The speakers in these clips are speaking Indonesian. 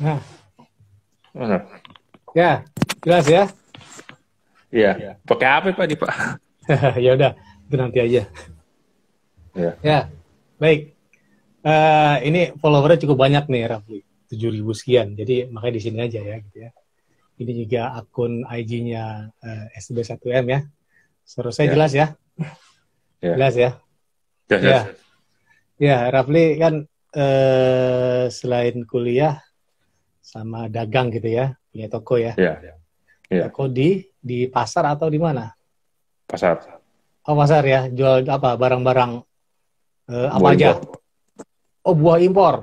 Nah, Mana? ya, jelas ya. Iya. Pakai apa Pak di Pak? Ya udah, itu nanti aja. Ya. Ya, baik. Ini followernya cukup banyak nih, Rafli. 7.000 sekian. Jadi makanya di sini aja ya, gitu ya. Ini juga akun IG-nya SB1M ya. Suara saya Ya. jelas ya? Ya. Jelas ya? Jelas. Ya, ya, Rafli kan selain kuliah sama dagang gitu ya, punya toko ya. Ya. Ya. Toko di pasar atau di mana? Pasar. Oh, pasar ya. Jual apa? Barang-barang apa Buah aja? impor. Oh, buah impor.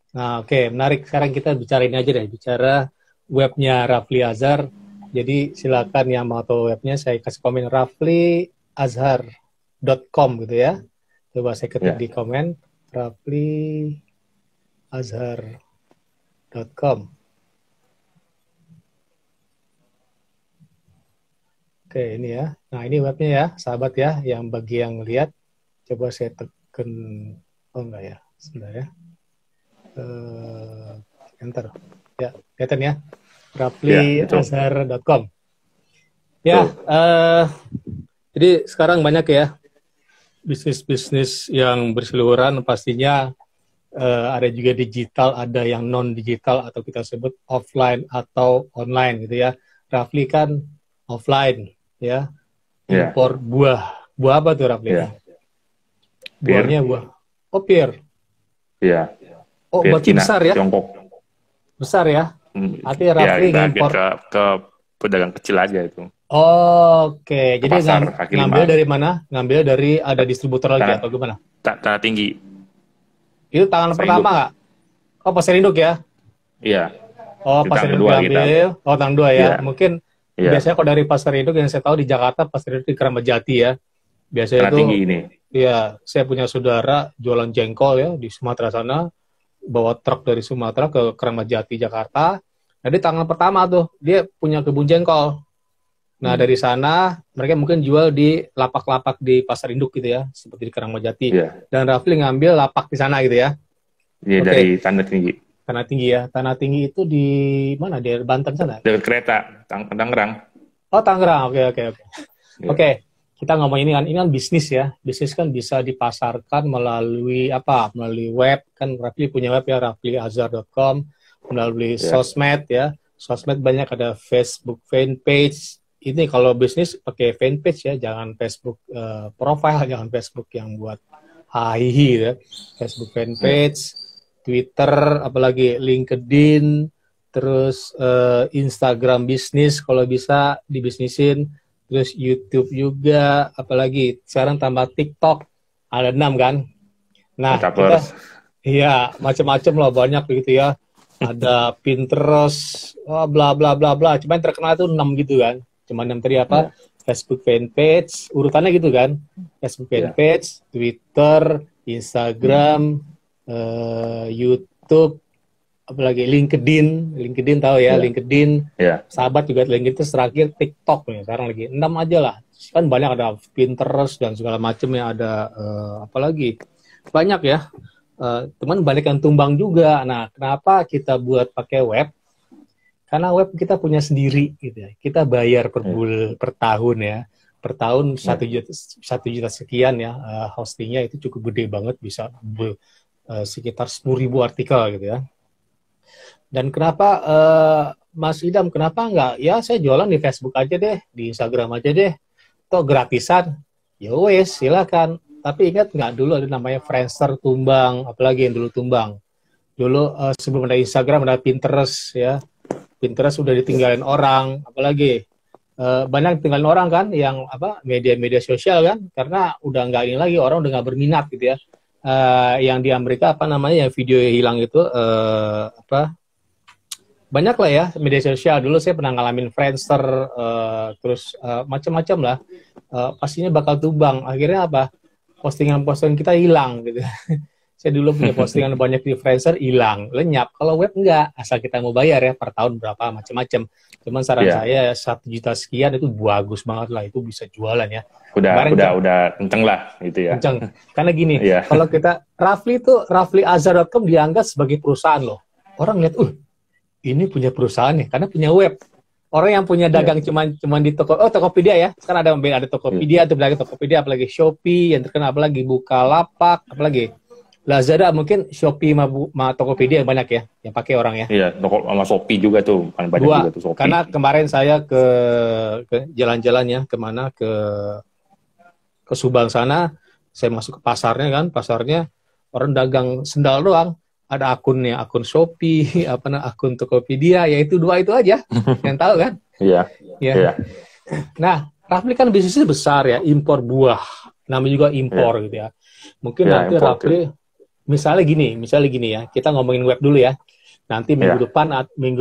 Nah, oke, menarik. Sekarang kita bicara ini aja deh, bicara webnya Rafli Azhar. Jadi silakan yang mau tahu webnya, saya kasih komen rafliazhar.com gitu ya. Coba saya ketik Ya. di komen, rafliazhar.com. Oke, ini ya. Nah, ini webnya ya, sahabat ya, yang bagi yang lihat, coba saya tekan, oh enggak ya, sebentar ya. Enter. Ya, kelihatan ya. Ya, betul. rafliazhar.com. Ya, Betul. jadi sekarang banyak ya bisnis-bisnis yang berseliweran, pastinya ada juga digital, ada yang non digital atau kita sebut offline atau online gitu ya. Rafli kan offline ya, Ya. impor buah. Buah apa tuh Rafli? Ya. Buahnya Bir. buah. Oh, pear. Ya. Oh, Bir berarti Cina, besar ya? Tiongkok. Besar ya? Artinya Ya, Rafli kita bir ngimpor. ke pedagang kecil aja itu. Oke, Ke jadi pasar kaki ngambil lima. dari mana? Ngambil dari ada distributor lagi Tanah, atau gimana? tanah tinggi. Itu tangan Pasar pertama induk. nggak? Oh, pasar induk ya? Iya. Oh, Itu pasar tangan induk kedua kita. diambil. Oh, tanggal 2 ya. Iya. Mungkin Iya. biasanya kalau dari pasar induk yang saya tahu di Jakarta, pasar induk di Keramat Jati ya. Biasanya Tanah itu, tinggi ini. ya, saya punya saudara jualan jengkol ya di Sumatera sana, bawa truk dari Sumatera ke Keramat Jati, Jakarta. Jadi tanggal pertama tuh, dia punya kebun jengkol. Nah, dari sana, mereka mungkin jual di lapak-lapak di pasar induk gitu ya, seperti di Keramat Jati. Iya. Dan Rafli ngambil lapak di sana gitu ya. Iya, dari Oke, tanah tinggi. Tanah Tinggi ya. Tanah Tinggi itu di mana? Di Banten sana? Dekat kereta, Tangerang. Oh, Tangerang. Oke, oke, oke. Iya. Oke, kita ngomong ini kan bisnis ya. Bisnis kan bisa dipasarkan melalui apa? Melalui web kan. Rafli punya web ya, rafliazhar.com. Melalui Iya. sosmed ya. Sosmed banyak, ada Facebook fanpage. Ini kalau bisnis pakai fanpage ya, jangan Facebook profile, jangan Facebook yang buat hahihi ya. Facebook Iya. fanpage, Twitter, apalagi LinkedIn, terus Instagram bisnis kalau bisa dibisnisin, terus YouTube juga, apalagi sekarang tambah TikTok, ada 6 kan. Nah, kita Metaverse. iya macam-macam lah, banyak gitu ya. Ada Pinterest, oh, bla bla bla bla. Cuman terkenal itu 6 gitu kan. Cuman 6 tadi apa? Iya. Facebook fanpage, urutannya gitu kan. Facebook Iya. fanpage, Twitter, Instagram, YouTube, apalagi LinkedIn tahu ya, Iya. LinkedIn, Iya. sahabat juga LinkedIn, terus terakhir TikTok nih, sekarang lagi 6 aja lah, kan banyak, ada Pinterest dan segala macam ya, ada apalagi banyak ya. Teman balik yang tumbang juga. Nah, kenapa kita buat pakai web? Karena web kita punya sendiri gitu ya, kita bayar per tahun ya, per tahun Iya. 1 juta sekian ya. Hostingnya itu cukup gede banget, bisa sekitar 10.000 artikel gitu ya. Dan kenapa Mas Idam, kenapa enggak? Ya saya jualan di Facebook aja deh, di Instagram aja deh, toh gratisan. Ya wes, silakan. Tapi ingat nggak, dulu ada namanya Friendster tumbang, apalagi yang dulu tumbang. Dulu sebelum ada Instagram ada Pinterest ya. Pinterest sudah ditinggalin orang, apalagi banyak tinggalin orang kan, yang apa, media-media sosial kan, karena udah nggak ini lagi, orang udah nggak berminat gitu ya. Yang di Amerika apa namanya, yang video hilang itu apa, banyak lah ya media sosial. Dulu saya pernah ngalamin Friendster, terus macam-macam lah. Pastinya bakal tumbang. Akhirnya apa? Postingan-postingan kita hilang gitu. Saya dulu punya postingan banyak di Friendster, hilang, lenyap. Kalau web enggak, asal kita mau bayar ya, per tahun berapa, macam-macam. Cuman saran Iya. saya 1 juta sekian itu bagus banget lah, itu bisa jualan ya. Udah Kemarin kenceng lah gitu ya. kenceng. Karena gini, Iya. kalau kita, Rafli itu, rafliazhar.com dianggap sebagai perusahaan loh. orang lihat, ini punya perusahaan nih, karena punya web. Orang yang punya dagang cuman di Tokopedia ya. Sekarang ada Tokopedia, Tokopedia, apalagi Shopee yang terkenal, apalagi Bukalapak, apalagi Lazada, mungkin Shopee sama Tokopedia yang banyak ya, yang pakai orang ya. Iya, sama Shopee juga tuh, paling banyak juga tuh Shopee. Karena kemarin saya ke jalan-jalan ya, kemana ke Subang sana, saya masuk ke pasarnya kan, pasarnya orang dagang sendal doang. Ada akunnya, akun Shopee, akun Tokopedia, ya itu 2 itu aja yang tahu kan? Iya. Ya. Nah, Rafli kan bisnisnya besar ya, impor buah, namanya juga impor gitu ya. Mungkin nanti Rafli, misalnya gini ya, kita ngomongin web dulu ya. Nanti minggu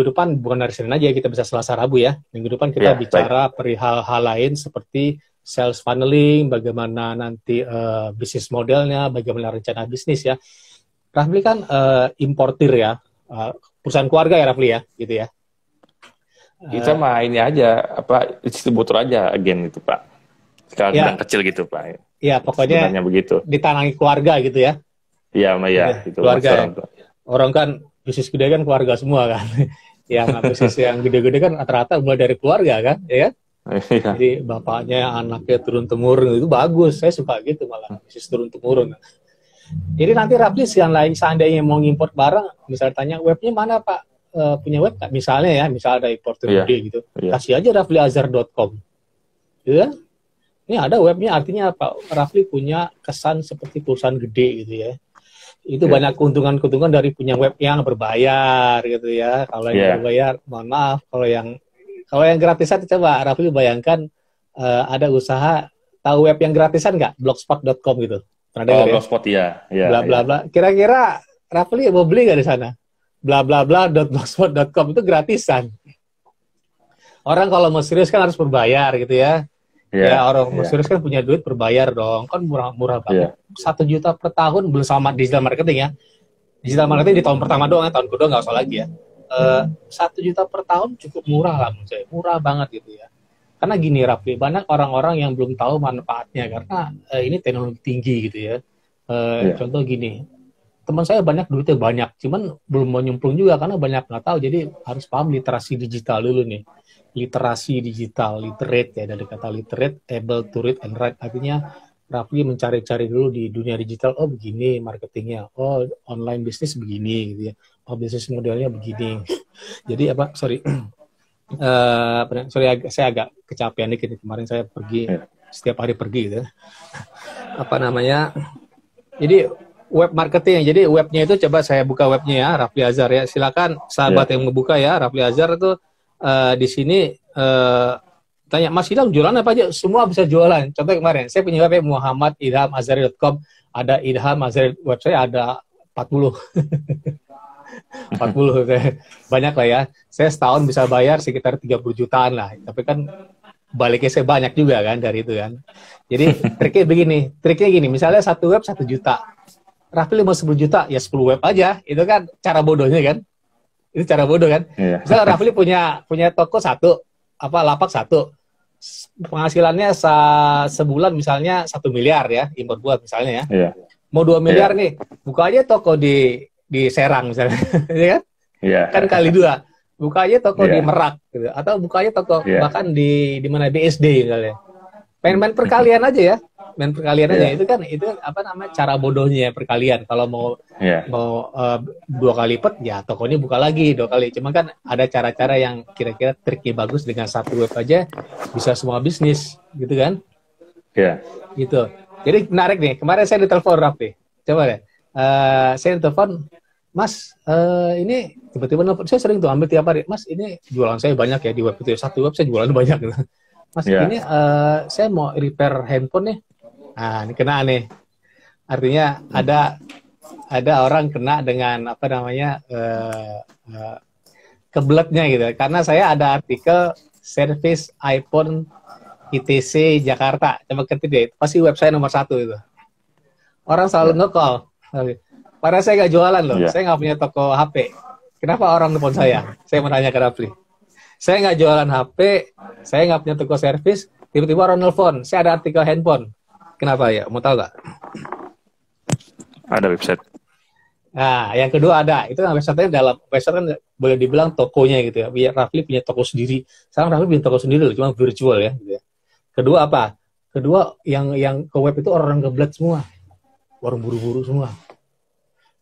depan bukan hari Senin aja, kita bisa Selasa Rabu ya. Minggu depan kita bicara perihal hal lain seperti sales funneling, bagaimana nanti bisnis modelnya, bagaimana rencana bisnis ya. Rafli kan importir ya, perusahaan keluarga ya Rafli ya, gitu ya. Kita mah ini aja, distributor aja, agen itu Pak. Sekarang kecil gitu Pak. Iya, pokoknya begitu. Ditanangi keluarga gitu ya. Iya, gitu. Keluarga ya. Orang kan bisnis gede kan keluarga semua kan. Yang bisnis yang gede-gede kan rata-rata mulai dari keluarga kan, ya kan? Jadi bapaknya, anaknya turun-temurun, itu bagus. Saya suka gitu malah, bisnis turun-temurun. Jadi nanti Rafli seandainya mau ngimport barang, misalnya tanya webnya mana Pak, punya web nggak? Misalnya ada importer gede gitu, kasih aja rafliazhar.com, gitu kan? Ini ada webnya, artinya apa? Rafli punya kesan seperti perusahaan gede gitu ya. Itu banyak keuntungan-keuntungan dari punya web yang berbayar gitu ya. Kalau yang berbayar, mohon maaf, kalau yang gratisan, coba Rafli bayangkan ada usaha, tahu web yang gratisan nggak? Blogspot.com gitu. Blogspot ya. Bla bla bla. Kira-kira Rafli mau beli nggak di sana? Bla bla bla.blogspot.com itu gratisan. Orang kalau mau serius kan harus berbayar gitu ya. Orang mau serius kan punya duit berbayar dong. Kan murah banget. 1 juta per tahun belum sama digital marketing ya. Digital marketing di tahun pertama doang ya, tahun kedua nggak usah lagi ya. 1 juta per tahun cukup murah lah menurut saya. Murah banget gitu ya. Karena gini Rafli, banyak orang-orang yang belum tahu manfaatnya karena ini teknologi tinggi gitu ya. Contoh gini, teman saya banyak duitnya banyak, cuman belum mau nyemplung juga karena banyak nggak tahu. Jadi harus paham literasi digital dulu nih. Literasi digital, literate ya, dari kata literate, able to read and write. Artinya Rafli mencari-cari dulu di dunia digital, oh begini marketingnya, oh online bisnis begini gitu ya, oh bisnis modelnya begini. Jadi saya agak kecapean dikit. Kemarin saya pergi, setiap hari pergi gitu. Jadi web marketing. Jadi webnya itu coba saya buka webnya ya, Rafli Azhar ya. Silakan sahabat yang ngebuka ya, Rafli Azhar itu di sini tanya Mas Ilham jualan apa aja? Semua bisa jualan. Contoh kemarin saya punya web muhammadilhamazhari.com, ada Ilham Azhari, web saya ada 40. 40 banyak lah ya. Saya setahun bisa bayar sekitar 30 jutaan lah. Tapi kan baliknya saya banyak juga kan dari itu kan. Jadi triknya gini, misalnya satu web 1 juta. Rafli mau 10 juta, ya 10 web aja. Itu kan cara bodohnya kan. Itu cara bodoh kan. Misalnya Rafli punya toko lapak satu. Penghasilannya sebulan misalnya 1 miliar ya, impor buat misalnya ya. Mau 2 miliar nih, buka aja toko di Serang misalnya, ya kan? Kan kali 2. Buka aja toko di Merak, gitu. Atau buka aja toko bahkan di mana BSD misalnya. Main perkalian aja ya, main perkalian aja. Itu cara bodohnya perkalian. Kalau mau 2 kali lipat, ya toko ini buka lagi 2 kali. Cuma kan ada cara-cara yang kira-kira triknya bagus dengan 1 web aja bisa semua bisnis, gitu kan? Gitu. Jadi menarik nih. Kemarin saya ditelepon Rafli. Coba deh. Saya telepon, Mas, ini tiba-tiba nelfon, saya sering tuh ambil tiap hari, Mas, ini jualan saya banyak ya di web itu, 1 web saya jualan banyak gitu. Mas, ini saya mau repair handphone nih. Nah, ini kena nih. Artinya ada orang kena dengan kebeletnya gitu. Karena saya ada artikel service iPhone ITC Jakarta. Coba ketik deh, pasti website nomor 1 itu. Orang selalu nge-call. Padahal saya nggak jualan loh, saya nggak punya toko HP. Kenapa orang nelfon saya? Saya mau tanya ke Rafli. Saya nggak jualan HP, saya nggak punya toko servis, tiba-tiba orang nelfon, saya ada artikel handphone. Kenapa ya? Mau tahu nggak? Ada website. Nah, yang kedua ada, itu kan website dalam website kan boleh dibilang tokonya gitu ya. Rafli punya toko sendiri. Sekarang Rafli punya toko sendiri loh, cuma virtual ya. Gitu ya. Kedua apa? Kedua yang ke web itu orang kebelet semua, orang buru-buru semua.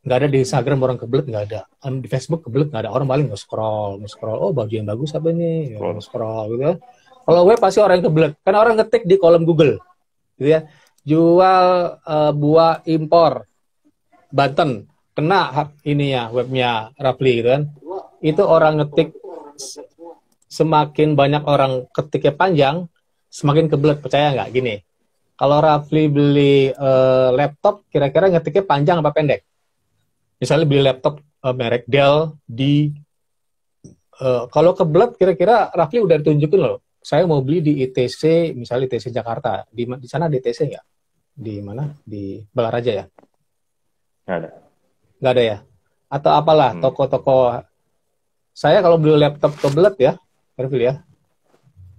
Nggak ada di Instagram orang kebelet, nggak ada. Di Facebook kebelet nggak ada, orang paling nge-scroll. Oh baju yang bagus apa ini? Nge-scroll gitu ya. Kalau web pasti orang yang kebelet, karena orang ngetik di kolom Google, gitu ya. Jual buah impor Banten, kena ininya webnya Rafli gitu kan. Itu orang ngetik, semakin banyak orang ketiknya panjang, semakin kebelet. Percaya nggak? Gini, kalau Rafli beli laptop, kira-kira ngetiknya panjang apa pendek? Misalnya beli laptop merek Dell di kalau kebelet, kira-kira Rafli udah ditunjukin loh. Saya mau beli di ITC, misalnya ITC Jakarta. Di sana di ITC nggak? Di mana? Di Balaraja ya? Nggak ada. Nggak ada ya? Atau apalah, toko-toko. Saya kalau beli laptop kebelet ya, Rafli ya,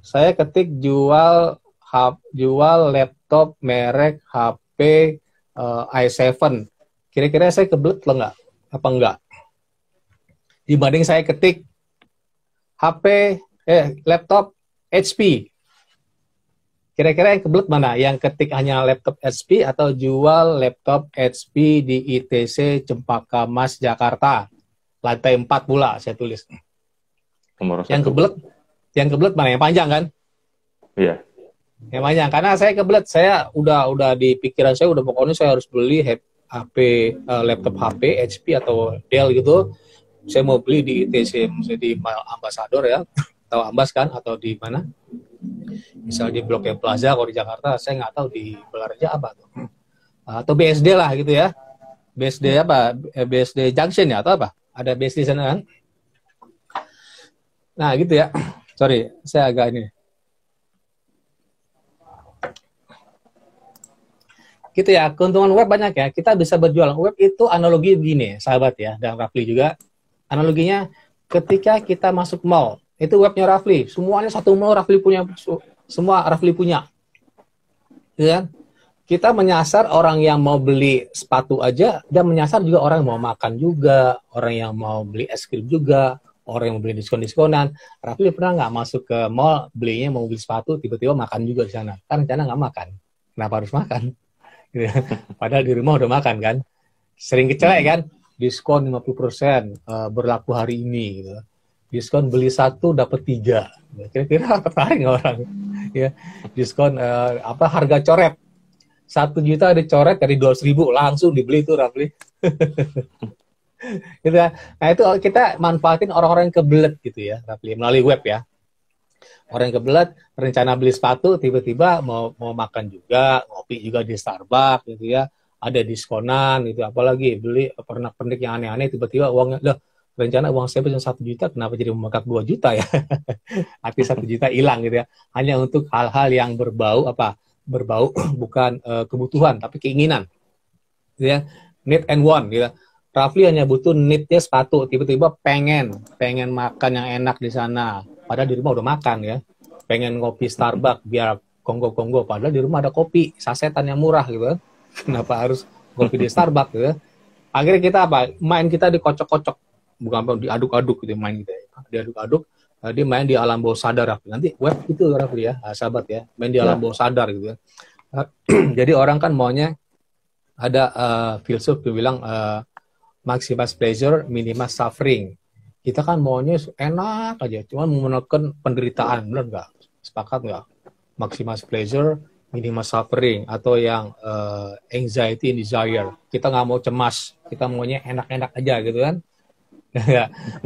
saya ketik jual laptop merek HP i7. Kira-kira saya kebelet lo nggak? Apa enggak? Dibanding saya ketik laptop HP. Kira-kira yang kebelet mana? Yang ketik hanya laptop HP atau jual laptop HP di ITC Cempaka Mas Jakarta. Lantai 4 pula saya tulis. Yang kebelet mana? Yang panjang kan? Iya. Yang panjang. Karena saya kebelet, saya udah di pikiran saya udah pokoknya saya harus beli laptop HP HP atau Dell gitu. Saya mau beli di ITC, misalnya di Ambasador ya, tahu Ambas kan, atau di mana? Misal di Blok M Plaza kalau di Jakarta, saya nggak tahu di Balaraja apa tuh. Atau BSD lah gitu ya. BSD apa? BSD Junction ya atau apa? Ada BSD sana kan? Nah gitu ya. Sorry, saya agak ini. Gitu ya, keuntungan web banyak ya. Kita bisa berjualan. Web itu analogi begini, sahabat ya, dan Rafli juga. Analoginya ketika kita masuk mall, itu webnya Rafli. Semuanya satu mall Rafli punya, semua Rafli punya. Ya kan? Kita menyasar orang yang mau beli sepatu aja, dan menyasar juga orang yang mau makan juga, orang yang mau beli es krim juga, orang yang mau beli diskon-diskonan. Rafli pernah nggak masuk ke mall, belinya mau beli sepatu, tiba-tiba makan juga di sana. Kan rencana nggak makan. Kenapa harus makan? Padahal di rumah udah makan kan. Sering kecelek kan, diskon 50% berlaku hari ini gitu. Diskon beli 1 dapat 3. Kira-kira tertarik nggak orang? Ya, diskon harga coret 1 juta ada coret dari 200.000 langsung dibeli itu Rafli. Gitu ya. Nah itu kita manfaatin orang-orang yang kebelet gitu ya Rafli, melalui web ya. Orang yang kebelet rencana beli sepatu, tiba-tiba mau makan juga, ngopi juga di Starbucks gitu ya, ada diskonan gitu, apalagi beli pernak-pernik yang aneh-aneh, tiba-tiba uangnya, rencana uang saya cuma 1 juta, kenapa jadi membengkak 2 juta ya? Arti 1 juta hilang gitu ya, hanya untuk hal-hal yang berbau bukan kebutuhan, tapi keinginan gitu ya, need and want gitu. Rafli hanya butuh need-nya sepatu, tiba-tiba pengen makan yang enak di sana. Padahal di rumah udah makan ya. Pengen ngopi Starbucks biar konggo-konggo. Padahal di rumah ada kopi sasetan yang murah gitu. Kenapa harus ngopi di Starbucks gitu. Akhirnya kita main kita dikocok-kocok. Bukan diaduk-aduk gitu main kita. Diaduk-aduk. Dia main di alam bawah sadar. Nanti web itu Rafli ya, sahabat ya. Main di alam bawah sadar gitu ya. Jadi orang kan maunya ada filsuf yang bilang maximize pleasure, minimize suffering. Kita kan maunya enak aja, cuma menekan penderitaan, benar nggak? Sepakat nggak? Maximize pleasure, minimize suffering, atau yang anxiety and desire. Kita nggak mau cemas, kita maunya enak-enak aja gitu kan?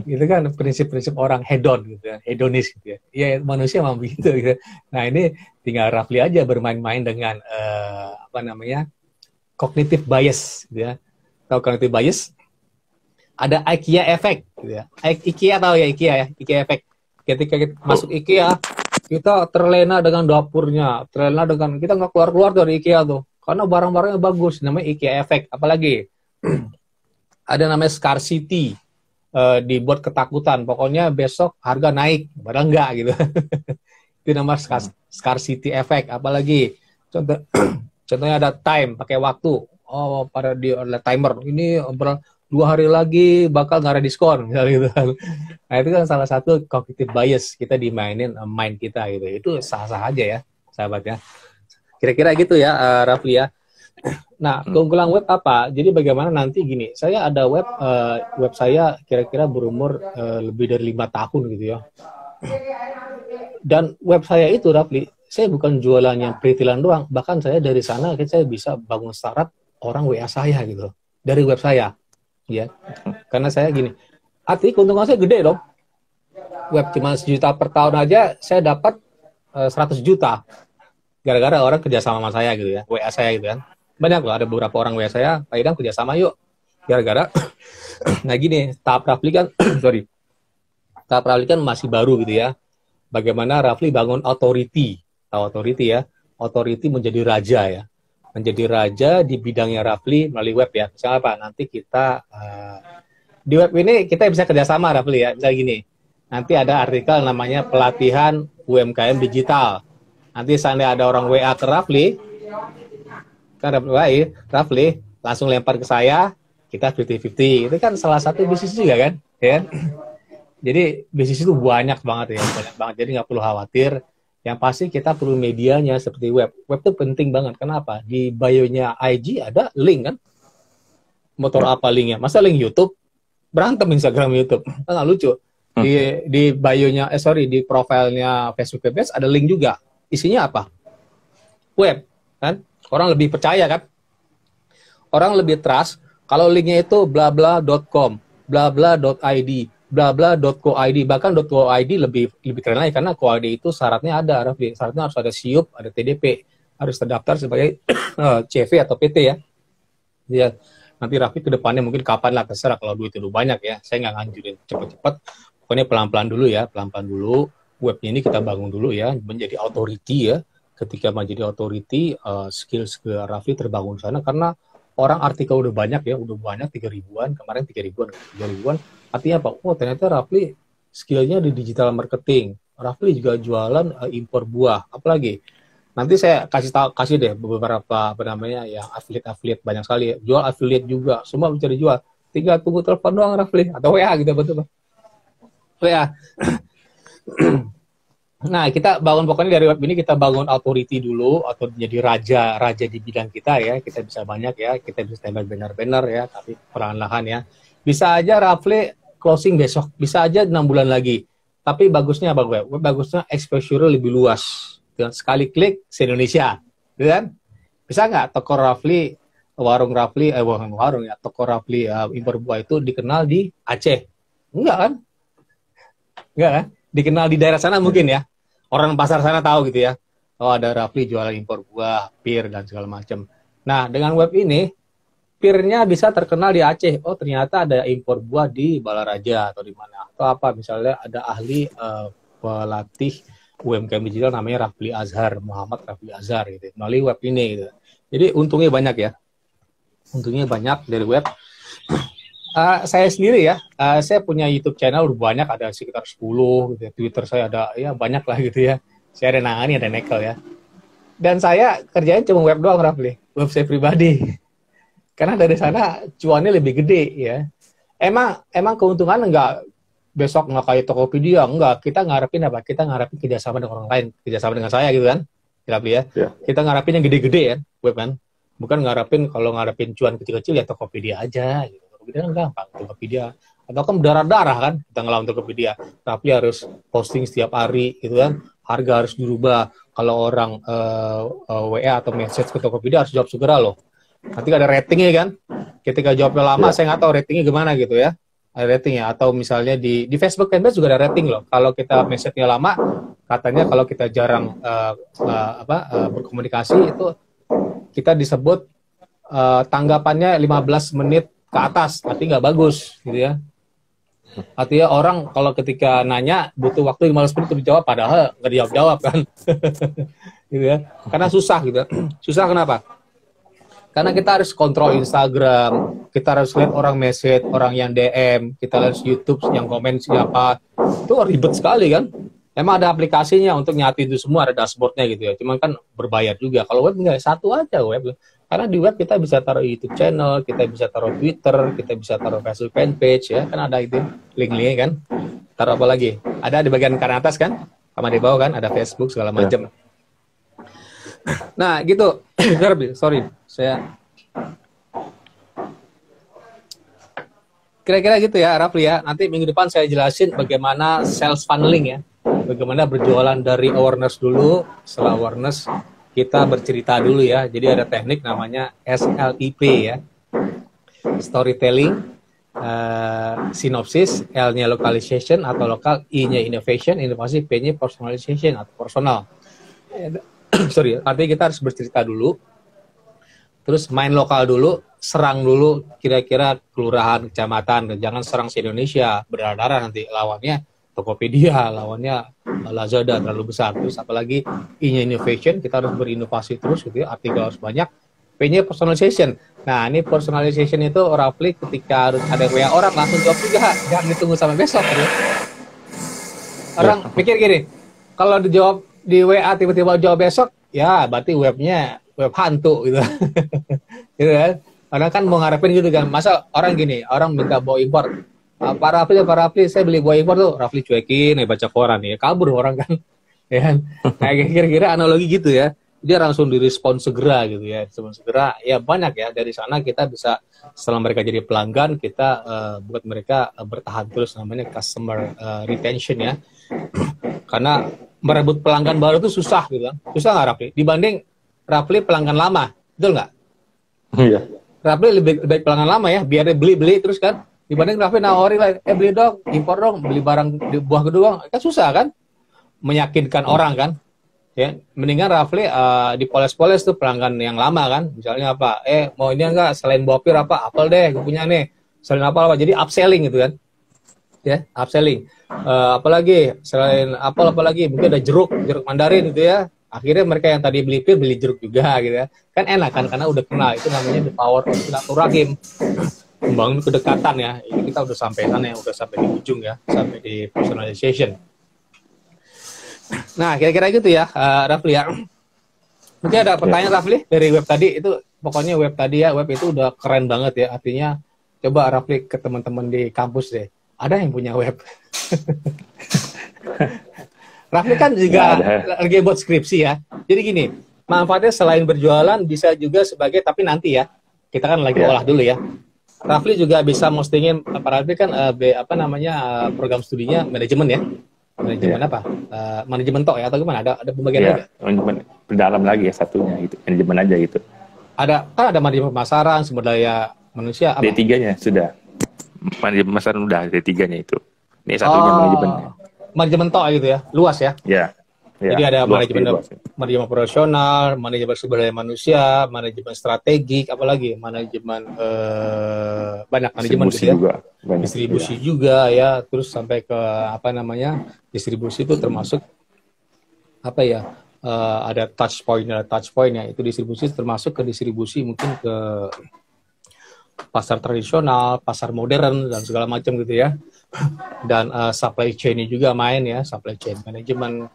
Itu kan prinsip-prinsip orang hedon gitu ya, hedonis gitu ya. Ya manusia memang begitu gitu. Nah ini tinggal Rafli aja bermain-main dengan cognitive bias gitu ya. Tahu cognitive bias? Ada IKEA effect gitu ya. IKEA tahu ya, IKEA ya, IKEA effect. Ketika kita masuk IKEA, kita terlena dengan dapurnya, terlena dengan kita nggak keluar dari IKEA tuh, karena barang-barangnya bagus, namanya IKEA effect. Apalagi ada namanya scarcity, dibuat ketakutan, pokoknya besok harga naik, padahal enggak gitu. Itu namanya scarcity effect. Apalagi contohnya ada time, pakai waktu. Oh, pada di timer ini 2 hari lagi bakal nggak ada diskon, misalnya gitu kan. Nah itu kan salah satu cognitive bias kita dimainin mind kita gitu. Itu sah-sah aja ya, sahabatnya. Kira-kira gitu ya, Rafli ya. Nah, keunggulan web apa? Jadi bagaimana nanti gini, saya ada web saya kira-kira berumur lebih dari 5 tahun gitu ya. Dan web saya itu, Rafli, saya bukan jualannya Pretilan doang, bahkan saya dari sana saya bisa bangun startup orang WA saya gitu, dari web saya, ya. Karena saya gini, artinya keuntungan saya gede dong. Web cuma 1 juta per tahun aja, saya dapat 100 juta. Gara-gara orang kerja sama saya gitu ya, WA saya gitu kan. Banyak loh, ada beberapa orang WA saya, Pak Idam kerja sama yuk. Gara-gara, nah gini, tahap Rafli kan, tahap Rafli kan masih baru gitu ya. Bagaimana Rafli bangun authority, tahu authority ya, authority menjadi raja ya. Menjadi raja di bidangnya Rafli melalui web ya. Misalnya apa, nanti kita, di web ini kita bisa kerjasama Rafli ya, misalnya gini. Nanti ada artikel namanya pelatihan UMKM digital. Nanti seandainya ada orang WA ke Rafli, kan Rafli langsung lempar ke saya, kita 50-50. Itu kan salah satu bisnis juga kan, ya. Jadi bisnis itu banyak banget ya, banyak banget. Jadi nggak perlu khawatir. Yang pasti kita perlu medianya seperti web. Web itu penting banget. Kenapa? Di bio-nya IG ada link kan. Motor apa linknya? Masa link YouTube? Berantem Instagram YouTube. Kan nggak lucu. Di bio-nya, di profilnya Facebook Page ada link juga. Isinya apa? Web, kan? Orang lebih percaya kan? Orang lebih trust kalau linknya itu blabla.com, blabla.id, blabla.co.id, bahkan .co.id lebih keren lagi karena co.id itu syaratnya ada, Rafli. Syaratnya harus ada SIUP, ada TDP, harus terdaftar sebagai CV atau PT ya. Ya, nanti Rafli ke depannya mungkin kapan lah terserah kalau duit itu banyak ya. Saya nggak nganjurin cepet-cepet. Pokoknya pelan-pelan dulu ya, pelan-pelan dulu. Webnya ini kita bangun dulu ya, menjadi authority ya. Ketika menjadi authority, skill Rafli terbangun di sana karena orang artikel udah banyak ya, udah banyak 3.000-an, kemarin 3.000-an. Artinya apa? Oh ternyata Rafli skillnya di digital marketing. Rafli juga jualan impor buah. Apalagi? Nanti saya kasih deh beberapa yang affiliate banyak sekali. Ya. Jual affiliate juga, semua bisa dijual. Tinggal tunggu telepon doang Rafli atau WA gitu betul. WA. Nah, kita bangun pokoknya dari web ini kita bangun authority dulu atau menjadi raja di bidang kita ya. Kita bisa banyak ya, kita bisa tembak banner ya, tapi perlahan-lahan ya. Bisa aja Rafli closing besok, bisa aja 6 bulan lagi. Tapi bagusnya apa web? Web bagusnya exposure lebih luas. Dan sekali klik se-Indonesia, gitu kan? Bisa nggak toko Rafli, warung Rafli, toko Rafli impor buah itu dikenal di Aceh? Enggak kan? Enggak kan? Dikenal di daerah sana mungkin ya. Orang pasar sana tahu gitu ya. Oh ada Rafli jualan impor buah, pir dan segala macam. Nah dengan web ini, pirnya bisa terkenal di Aceh. Oh ternyata ada impor buah di Balaraja atau di mana. Atau apa misalnya ada ahli pelatih UMKM digital namanya Rafli Azhar, Muhammad Rafli Azhar gitu. Melalui web ini gitu. Jadi untungnya banyak ya. Untungnya banyak dari web. Saya sendiri ya, saya punya YouTube channel banyak, ada sekitar 10 gitu ya. Twitter saya ada ya banyak lah gitu ya. Saya ada nangani, ada nekel ya. Dan saya kerjain cuma web doang Rafli, web saya pribadi. Karena dari sana cuannya lebih gede ya. Emang keuntungan enggak besok nggak kayak Tokopedia, enggak. Kita ngarepin apa? Kita ngarepin kerjasama dengan orang lain, kerjasama dengan saya gitu kan, Rafli ya. Yeah. Kita ngarepin yang gede-gede ya, web kan. Bukan ngarepin kalau ngarepin cuan kecil-kecil ya Tokopedia aja gitu. Tokopedia kan gampang, Tokopedia. Atau kan berdarah-darah kan, kita ngelawan Tokopedia. Tapi harus posting setiap hari gitu kan. Harga harus dirubah. Kalau orang WA atau message ke Tokopedia harus jawab segera loh. Nanti ada ratingnya kan. Ketika jawabnya lama, saya nggak tahu ratingnya gimana gitu ya. Ada ratingnya. Atau misalnya di Facebook Fanpage juga ada rating loh. Kalau kita message-nya lama, katanya kalau kita jarang berkomunikasi itu kita disebut tanggapannya 15 menit ke atas, artinya nggak bagus gitu ya. Artinya orang kalau ketika nanya butuh waktu 15 menit untuk dijawab, padahal nggak dijawab kan. Gitu ya. Karena susah gitu. Susah kenapa? Karena kita harus kontrol Instagram, kita harus lihat orang message, orang yang DM, kita harus YouTube yang komen siapa. Itu ribet sekali kan. Emang ada aplikasinya untuk nyati itu semua, ada dashboardnya gitu ya. Cuman kan berbayar juga. Kalau web enggak, satu aja web. Karena di web kita bisa taruh YouTube channel, kita bisa taruh Twitter, kita bisa taruh Facebook fanpage ya. Kan ada itu link-linknya kan. Taruh apa lagi? Ada di bagian kanan atas kan? Sama di bawah kan ada Facebook segala macam. Nah, gitu. Sorry, saya kira-kira gitu ya, Rafli ya. Nanti minggu depan saya jelasin bagaimana sales funneling ya. Bagaimana berjualan dari awareness dulu, setelah awareness kita bercerita dulu ya. Jadi ada teknik namanya SLIP ya. Storytelling, synopsis, L-nya localization atau lokal, I-nya innovation, inovasi, P-nya personalization atau personal. Sorry, artinya kita harus bercerita dulu, terus main lokal dulu, serang dulu kira-kira kelurahan, kecamatan, jangan serang se-Indonesia, berdarah nanti lawannya Tokopedia, lawannya Lazada terlalu besar. Terus apalagi I-nya innovation, kita harus berinovasi terus gitu ya, artikel harus banyak. P-nya personalization. Nah, ini personalization itu Rafli ketika harus ada WA orang langsung jawab juga, jangan ditunggu sampai besok gitu. Orang pikir gini, kalau dijawab di WA tiba-tiba jawab besok, ya berarti webnya web hantu gitu. Gitu kan? Karena kan mau ngarepin gitu kan. Masa orang gini, orang minta bawa impor. Pak Rafli, saya beli bawa impor tuh. Rafli cuekin, baca koran ya. Kabur orang kan. Ya kan? Nah, kira-kira analogi gitu ya. Dia langsung direspon segera gitu ya. Respon segera, ya banyak ya. Dari sana kita bisa, setelah mereka jadi pelanggan, kita buat mereka bertahan terus, namanya customer retention ya. Karena merebut pelanggan baru itu susah gitu kan. Susah nggak Rafli? Dibanding Rafli pelanggan lama, betul nggak? Iya. Rafli lebih baik pelanggan lama ya, biar dia beli terus kan. Dibanding Rafli nawarin lah, beli dong, impor dong, beli barang di buah kedua, kan susah kan? Meyakinkan orang kan? Ya, mendingan Rafli dipoles-poles tuh pelanggan yang lama kan. Misalnya apa? Mau ini enggak? Selain buah pir apa? Apel deh, gue punya nih. Selain apa? Jadi upselling gitu kan. Ya, upselling. Apalagi selain apel apalagi mungkin ada jeruk mandarin gitu ya. Akhirnya mereka yang tadi beli pir beli jeruk juga gitu ya. Kan enak kan karena udah kenal. Itu namanya the power of silaturahim. Membangun kedekatan ya. Ini kita udah sampai sana ya, udah sampai di ujung ya, sampai di personalization. Nah, kira-kira gitu ya, Rafli ya. Mungkin ada pertanyaan Rafli dari web tadi itu, pokoknya web tadi ya, web itu udah keren banget ya. Artinya coba Rafli ke teman-teman di kampus deh. Ada yang punya web. Rafli kan juga lagi buat skripsi ya. Jadi gini, manfaatnya selain berjualan bisa juga sebagai, tapi nanti ya, kita kan lagi olah dulu ya. Rafli juga bisa postingin, Rafli kan program studinya manajemen ya. Manajemen apa? Manajemen tok ya atau gimana? Ada pembagian juga? Manajemen berdalam lagi ya satunya itu. Manajemen aja gitu. Ada manajemen pemasaran, sumber daya manusia apa? D3-nya sudah. Manajemen pemasaran udah D3-nya itu. Ini satunya manajemennya. Manajemen tok gitu ya. Luas ya? Iya. Jadi ada manajemen operasional, manajemen sumber daya manusia, manajemen strategik, apalagi manajemen banyak manajemen distribusi gitu ya. juga. Distribusi juga ya, terus sampai ke distribusi itu termasuk ada touch point ya, itu distribusi termasuk ke distribusi mungkin ke pasar tradisional, pasar modern dan segala macam gitu ya. Dan supply chain-nya juga main ya, supply chain management.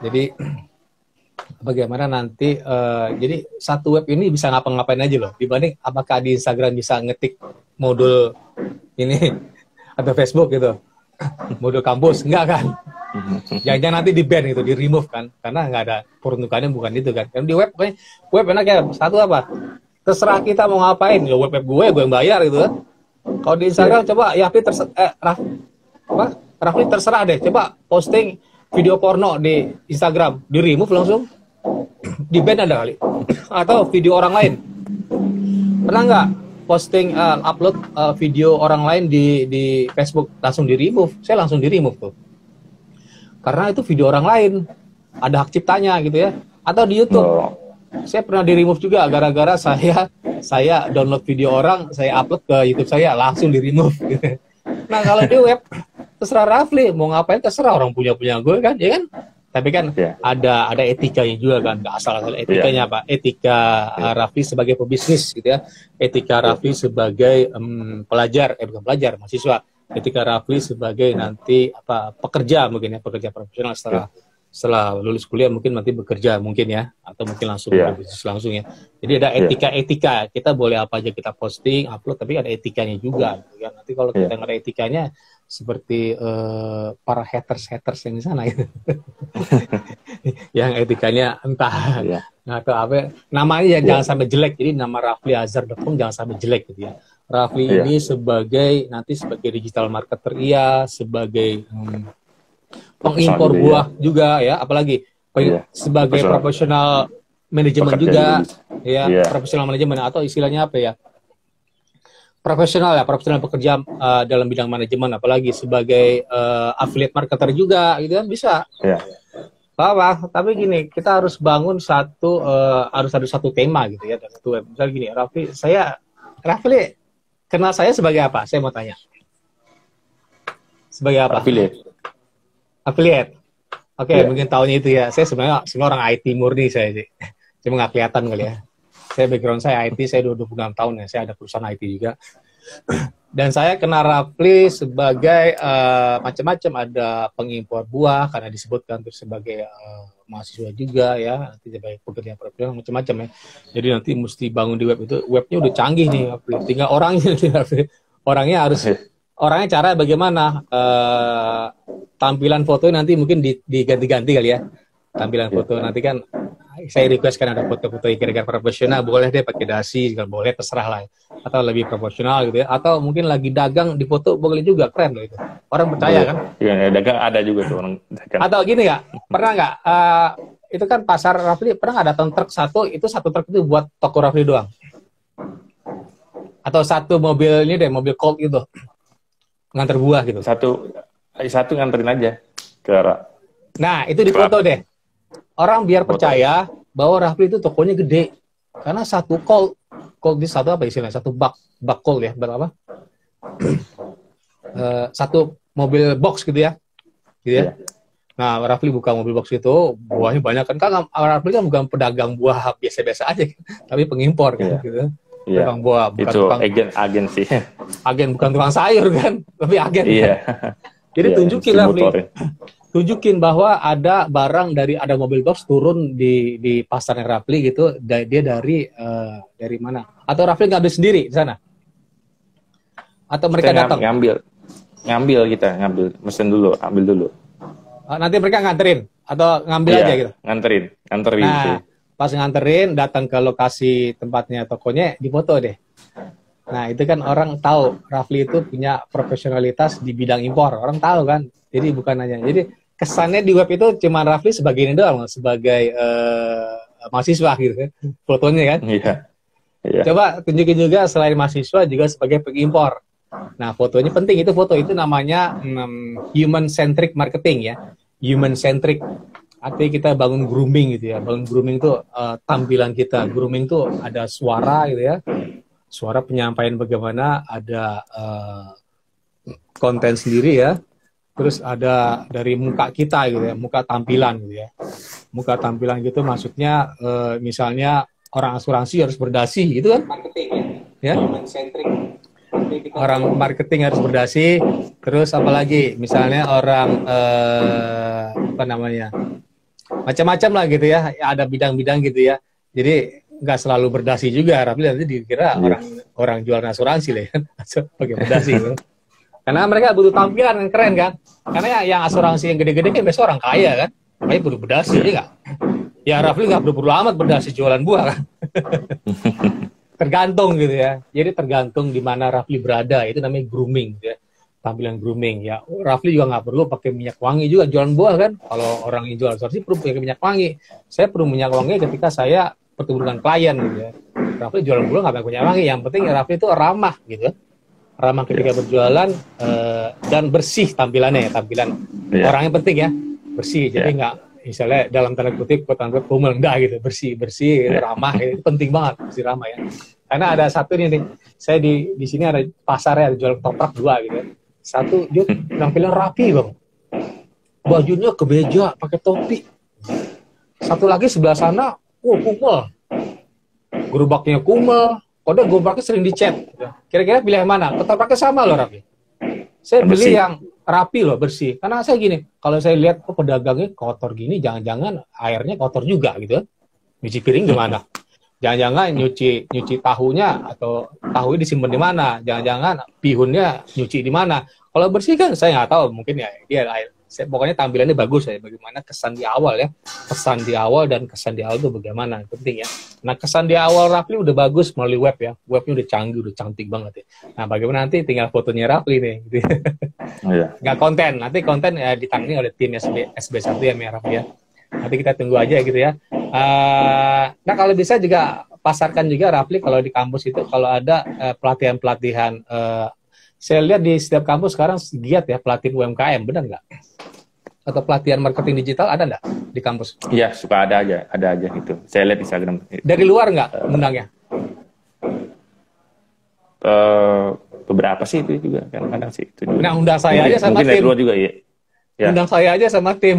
Jadi bagaimana nanti jadi satu web ini bisa ngapa-ngapain aja loh, dibanding apakah di Instagram bisa ngetik modul ini atau Facebook gitu modul kampus, enggak kan? Jangan nanti di ban gitu, di remove kan, karena nggak ada peruntukannya, bukan itu kan. Di web pokoknya web enak ya, satu apa, terserah kita mau ngapain, ya web gue yang bayar gitu kan. Kalau di Instagram coba ya Rafli terserah deh, coba posting video porno di Instagram, di remove langsung, di ban ada kali, atau video orang lain. Pernah nggak posting upload video orang lain di Facebook langsung di remove? Saya langsung di remove tuh, karena itu video orang lain, ada hak ciptanya gitu ya. Atau di YouTube, saya pernah di remove juga gara-gara saya download video orang, saya upload ke YouTube saya, langsung di remove. Gitu. Nah kalau di web terserah Rafli mau ngapain, terserah, orang punya gue kan, ya kan. Tapi kan ada etikanya juga kan, nggak asal etikanya apa? Etika Rafli sebagai pebisnis gitu ya, etika Rafli sebagai pelajar, bukan pelajar, mahasiswa. etika Rafli sebagai nanti pekerja mungkin ya, pekerja profesional setelah lulus kuliah mungkin nanti bekerja mungkin ya, atau mungkin langsung berbisnis langsung ya. Jadi ada etika-etika, kita boleh apa aja kita posting, upload, tapi ada etikanya juga. Gitu kan. Nanti kalau kita nggak ada etikanya, seperti para haters yang di sana gitu. Yang etikanya entah atau apa, namanya jangan sampai jelek. Jadi nama rafliazhar.com jangan sampai jelek gitu ya. Rafli ini sebagai digital marketer sebagai pengimpor buah juga ya, apalagi sebagai profesional manajemen juga ya, profesional manajemen atau istilahnya apa ya, profesional pekerja dalam bidang manajemen, apalagi sebagai affiliate marketer juga gitu kan, bisa. Tapi gini, kita harus bangun harus ada satu tema gitu ya, dan satu web. Misalnya gini, Rafli kenal saya sebagai apa? Saya mau tanya. Sebagai apa? Affiliate. Oke, mungkin tahunnya itu ya. Saya sebenarnya orang IT murni saya sih. Cuma nggak kelihatan kali ya. Saya background saya IT, saya 26 tahun ya. Saya ada perusahaan IT juga. Dan saya kenal Rafli sebagai macam-macam, ada pengimpor buah karena disebutkan terus sebagai mahasiswa juga ya, nanti sebagai pekerja profesional macam-macam ya. Jadi nanti mesti bangun di web itu, webnya udah canggih nih, tinggal orangnya orangnya cara bagaimana tampilan foto nanti mungkin diganti-ganti kali ya. Tampilan foto nanti kan saya request kan ada foto-foto yang kira-kira profesional, boleh deh pakai dasi, kalau boleh terserah lah. Atau lebih proporsional gitu ya. Atau mungkin lagi dagang di foto boleh juga, keren loh itu. Orang percaya kan? Iya, dagang ada juga tuh orang dagang. Atau gini nggak, pernah nggak? Itu kan pasar Rafli, pernah nggak datang truk satu truk itu buat toko Rafli doang? Atau satu mobil ini deh, mobil Colt gitu, nganter buah gitu. Satu nganterin aja ke arah. Nah, itu difoto deh. Orang biar percaya bahwa Rafli itu tokonya gede. Karena satu Colt di satu apa istilahnya? Satu bak Colt ya, berapa? Satu mobil box gitu ya. Gitu ya. Nah, Rafli buka mobil box itu, buahnya banyak kan. Kan Rafli kan bukan pedagang buah biasa-biasa aja, tapi pengimpor kan gitu. Tukang buah, bukan itu tukang agen sih. Agen bukan tukang sayur kan, tapi agen. Iya. Jadi tunjukin Rafli. Tunjukin bahwa ada barang ada mobil box turun di pasarnya Rafli gitu, dia dari mana? Atau Rafli ngambil sendiri di sana? Atau mereka datang? Ngambil, mesen dulu, ambil dulu. Nanti mereka nganterin atau ngambil aja gitu? Nganterin nah, sih. Pas nganterin, datang ke lokasi tempatnya tokonya, dipoto deh. Nah, itu kan orang tahu Rafli itu punya profesionalitas di bidang impor. Orang tahu kan? Jadi bukan hanya. Jadi kesannya di web itu cuma Rafli sebagai ini doang, sebagai mahasiswa gitu kan. Fotonya kan? Iya. Coba tunjukin juga selain mahasiswa juga sebagai pengimpor. Nah, fotonya penting, itu foto itu namanya human centric marketing ya. Human centric. Artinya kita bangun grooming gitu ya. Bangun grooming itu tampilan kita. Grooming itu ada suara gitu ya. Suara penyampaian bagaimana, ada konten sendiri ya. Terus ada dari muka kita gitu ya, muka tampilan gitu ya. Muka tampilan gitu maksudnya misalnya orang asuransi harus berdasi gitu kan, marketing ya. Human centric. Orang marketing harus berdasi, terus apalagi misalnya orang macam-macam lah gitu ya, ada bidang-bidang gitu ya. Jadi nggak selalu berdasi juga, Rafli nanti dikira orang jualan asuransi lah kan, pakai berdasi gitu. Karena mereka butuh tampilan yang keren kan. Karena yang asuransi yang gede-gede kan biasa orang kaya kan, makanya butuh berdasi ya nggak. Ya Rafli nggak perlu amat berdasi jualan buah kan. Tergantung gitu ya. Jadi tergantung di mana Rafli berada, itu namanya grooming gitu ya. Tampilan grooming ya. Rafli juga nggak perlu pakai minyak wangi juga jualan buah kan. Kalau orang yang jual asuransi perlu pakai minyak wangi. Saya perlu minyak wangi ketika saya bertemu dengan klien gitu ya. Rafli jualan buah nggak pakai minyak wangi. Yang penting Rafli itu ramah gitu. Ramah ketika berjualan dan bersih tampilannya ya. Tampilan orangnya penting ya. Bersih. Jadi nggak misalnya dalam tanda kutip kumel enggak gitu, bersih ramah, itu penting banget, bersih ramah ya. Karena ada satu nih saya di sini ada pasarnya, ada jual toprak 2 gitu. Satu dia tampilan rapi bang, bajunya kemeja pakai topi. Satu lagi sebelah sana, kumel, gerobaknya kumel, kode gerobaknya sering dicat. Kira-kira pilih yang mana? Ketopraknya sama loh Rafi. Saya beli yang rapi loh, bersih. Karena saya gini, kalau saya lihat pedagangnya kotor gini, jangan-jangan airnya kotor juga gitu. Nyuci piring gimana? Jangan-jangan nyuci tahunya atau tahunya disimpan di mana? Jangan-jangan bihunnya nyuci di mana? Kalau bersih kan saya nggak tahu, mungkin ya dia pokoknya tampilannya bagus ya. Bagaimana kesan di awal ya, kesan di awal dan kesan di awal itu bagaimana, penting ya. Nah kesan di awal Rafli udah bagus melalui web ya, webnya udah canggih, udah cantik banget ya. Nah bagaimana nanti tinggal fotonya Rafli nih, gitu. Nggak konten, nanti konten ya ditangani oleh tim SB1 ya Rafli ya. Nanti kita tunggu aja gitu ya. Nah kalau bisa juga pasarkan juga Rafli kalau di kampus itu kalau ada pelatihan-pelatihan. Saya lihat di setiap kampus sekarang giat ya pelatihan UMKM, benar nggak? Atau pelatihan marketing digital ada nggak di kampus? Iya, suka ada aja itu. Saya lihat di Instagram. Dari luar nggak undangnya? Beberapa sih itu juga, kadang-kadang sih itu juga. Nah, undang saya aja sama tim. Mungkin dari luar juga ya. Undang saya aja sama tim.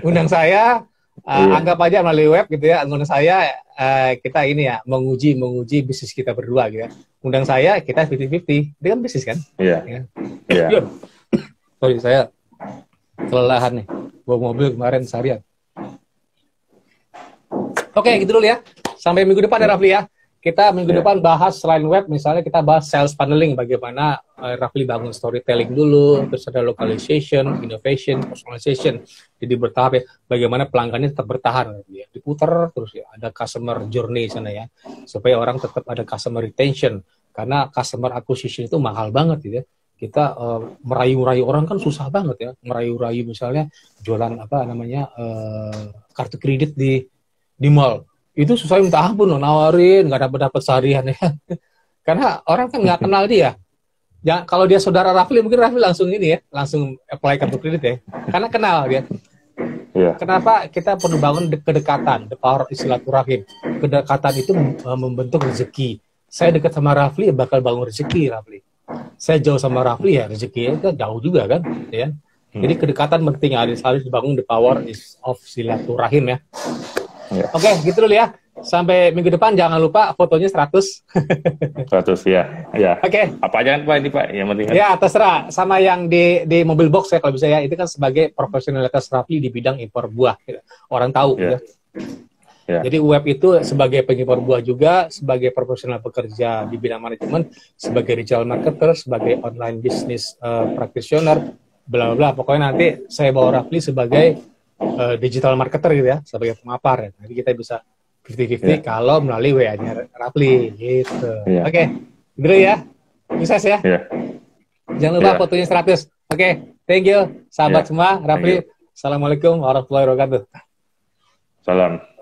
Undang saya, anggap aja melalui web gitu ya. Undang saya, kita ini ya menguji bisnis kita berdua gitu ya. Undang saya, kita 50-50. Itu kan bisnis kan? Iya. Sorry, saya kelelahan nih. Bawa mobil kemarin seharian. Oke, gitu dulu ya. Sampai minggu depan ya Rafli ya. Kita minggu depan bahas selain web, misalnya kita bahas sales funneling, bagaimana Rafli bangun storytelling dulu, terus ada localization, innovation, personalization. Jadi bertahap ya, bagaimana pelanggannya tetap bertahan, ya. Diputar terus ya, ada customer journey sana ya, supaya orang tetap ada customer retention, karena customer acquisition itu mahal banget gitu ya. Kita merayu-rayu orang kan susah banget ya, merayu-rayu misalnya jualan kartu kredit di mall. Itu susah minta ampun loh, nawarin, nggak dapat seharian ya. Karena orang kan nggak kenal dia. Ya, kalau dia saudara Rafli, mungkin Rafli langsung ini ya, langsung apply kartu kredit ya. Karena kenal dia. Yeah. Kenapa kita perlu bangun kedekatan, the power of silaturahim. Kedekatan itu membentuk rezeki. Saya dekat sama Rafli, bakal bangun rezeki Rafli. Saya jauh sama Rafli ya, rezekinya itu jauh juga kan. Ya. Jadi kedekatan penting, harus dibangun the power of silaturahim ya. Ya. Oke, gitu dulu ya. Sampai minggu depan jangan lupa fotonya 100. 100 ya. Oke. Apa aja kan Pak ini Pak? Yang penting kan. Ya, terserah. Sama yang di mobil box ya kalau bisa ya. Itu kan sebagai profesionalitas Rafli di bidang impor buah. Orang tahu ya. Jadi web itu sebagai pengimpor buah juga, sebagai profesional pekerja di bidang manajemen, sebagai digital marketer, sebagai online business practitioner, bla bla. Pokoknya nanti saya bawa Rafli sebagai digital marketer gitu ya, sebagai pemapar ya. Nanti kita bisa 50-50 kalau melalui WA-nya Rafli gitu. Oke, gitu ya. Sukses ya. Jangan lupa fotonya 100. Oke, thank you sahabat semua. Rafli, assalamualaikum warahmatullahi wabarakatuh. Salam.